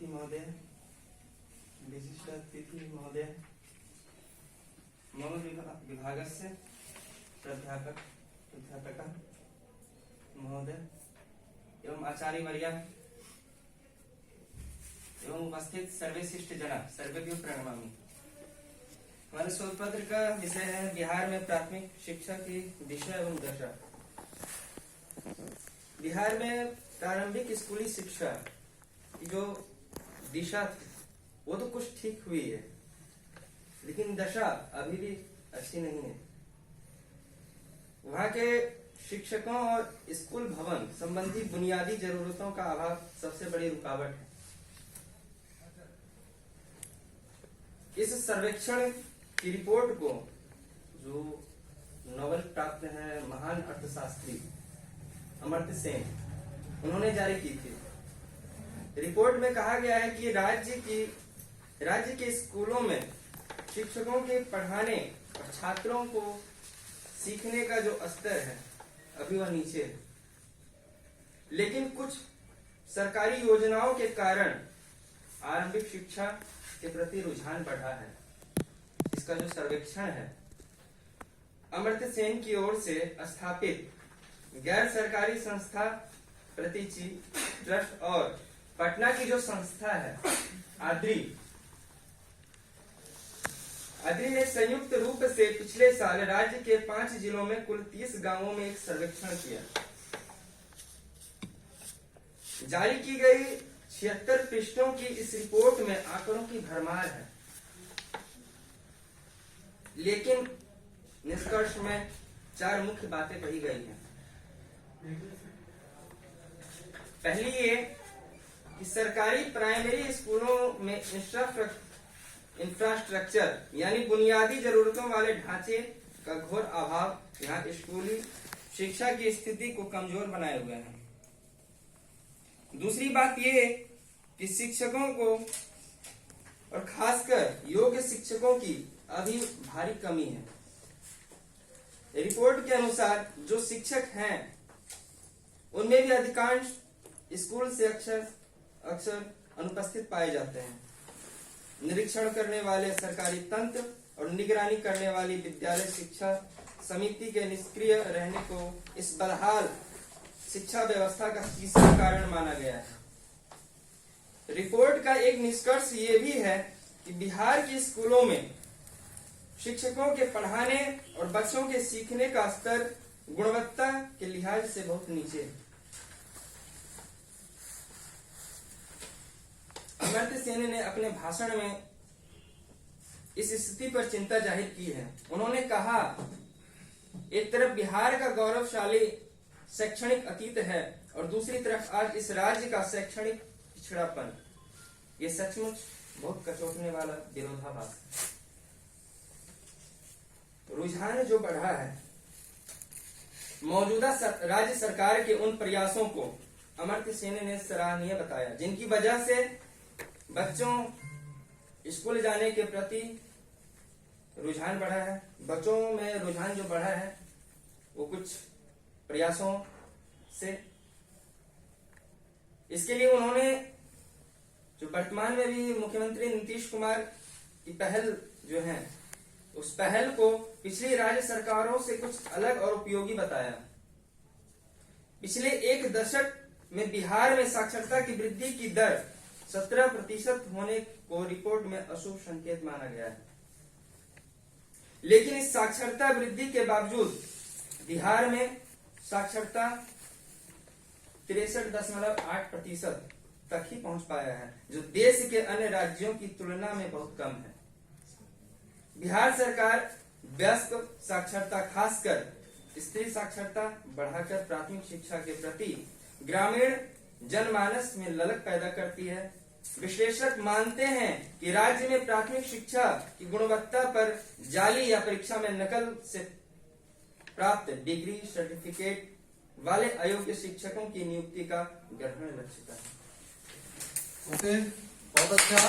महोदय, विशिष्ट अतिथि महोदय, मम विभागस्य प्राध्यापक महोदय एवं आचार्यवर्या एवं उपस्थित सर्वे शिष्ट जना सर्वेभ्यो प्रणमामि। हमारे शोध पत्र का विषय है बिहार में प्राथमिक शिक्षा की दिशा एवं दशा। बिहार में प्रारंभिक स्कूली शिक्षा की जो दिशा थी वो तो कुछ ठीक हुई है, लेकिन दशा अभी भी अच्छी नहीं है। वहां के शिक्षकों और स्कूल भवन संबंधी बुनियादी जरूरतों का अभाव सबसे बड़ी रुकावट है। इस सर्वेक्षण की रिपोर्ट को जो नोबेल प्राप्त है महान अर्थशास्त्री अमर्त्य सेन, उन्होंने जारी की थी। रिपोर्ट में कहा गया है कि राज्य के स्कूलों में शिक्षकों के पढ़ाने और छात्रों को सीखने का जो स्तर है अभी वह नीचे है, लेकिन कुछ सरकारी योजनाओं के कारण आरंभिक शिक्षा के प्रति रुझान बढ़ा है। इसका जो सर्वेक्षण है अमर्त्य सेन की ओर से स्थापित गैर सरकारी संस्था प्रतीचि ट्रस्ट और पटना की जो संस्था है आद्री ने संयुक्त रूप से पिछले साल राज्य के 5 जिलों में कुल 30 गांवों में एक सर्वेक्षण किया। जारी की गई 76 पृष्ठों की इस रिपोर्ट में आंकड़ों की भरमार है, लेकिन निष्कर्ष में 4 मुख्य बातें कही गई हैं। पहली ये कि सरकारी प्राइमरी स्कूलों में इंफ्रास्ट्रक्चर यानी बुनियादी जरूरतों वाले ढांचे का घोर अभाव यहाँ स्कूली शिक्षा की स्थिति को कमजोर बनाए हुए है। दूसरी बात ये कि शिक्षकों को और खासकर योग्य शिक्षकों की अभी भारी कमी है। रिपोर्ट के अनुसार जो शिक्षक हैं उनमें भी अधिकांश स्कूल से अक्सर अनुपस्थित पाए जाते हैं। निरीक्षण करने वाले सरकारी तंत्र और निगरानी करने वाली विद्यालय शिक्षा समिति के निष्क्रिय रहने को इस बदहाल शिक्षा व्यवस्था का तीसरा कारण माना गया है। रिपोर्ट का एक निष्कर्ष ये भी है कि बिहार के स्कूलों में शिक्षकों के पढ़ाने और बच्चों के सीखने का स्तर गुणवत्ता के लिहाज से बहुत नीचे है। अमर्त्य सेन ने अपने भाषण में इस स्थिति पर चिंता जाहिर की है। उन्होंने कहा, एक तरफ बिहार का गौरवशाली शैक्षणिक अतीत है और दूसरी तरफ आज इस राज्य का शैक्षणिक पिछड़ापन। ये सचमुच बहुत कचोटने वाला विरोधाभास है। रुझान जो बढ़ा है, मौजूदा राज्य सरकार के उन प्रयासों को अमर्त्य सेन ने सराहनीय बताया, जिनकी वजह से बच्चों स्कूल जाने के प्रति रुझान बढ़ा है। बच्चों में रुझान जो बढ़ा है वो कुछ प्रयासों से। इसके लिए उन्होंने जो वर्तमान में भी मुख्यमंत्री नीतीश कुमार की पहल जो है उस पहल को पिछली राज्य सरकारों से कुछ अलग और उपयोगी बताया। पिछले एक दशक में बिहार में साक्षरता की वृद्धि की दर 17% होने को रिपोर्ट में अशुभ संकेत माना गया है, लेकिन इस साक्षरता वृद्धि के बावजूद बिहार में साक्षरता 63.8% तक ही पहुंच पाया है, जो देश के अन्य राज्यों की तुलना में बहुत कम है। बिहार सरकार वयस्क साक्षरता खासकर स्त्री साक्षरता बढ़ाकर प्राथमिक शिक्षा के प्रति ग्रामीण जनमानस में ललक पैदा करती है। विश्लेषक मानते हैं कि राज्य में प्राथमिक शिक्षा की गुणवत्ता पर जाली या परीक्षा में नकल से प्राप्त डिग्री सर्टिफिकेट वाले अयोग्य शिक्षकों की नियुक्ति का ग्रहण लक्ष्य है। ओके, बहुत अच्छा।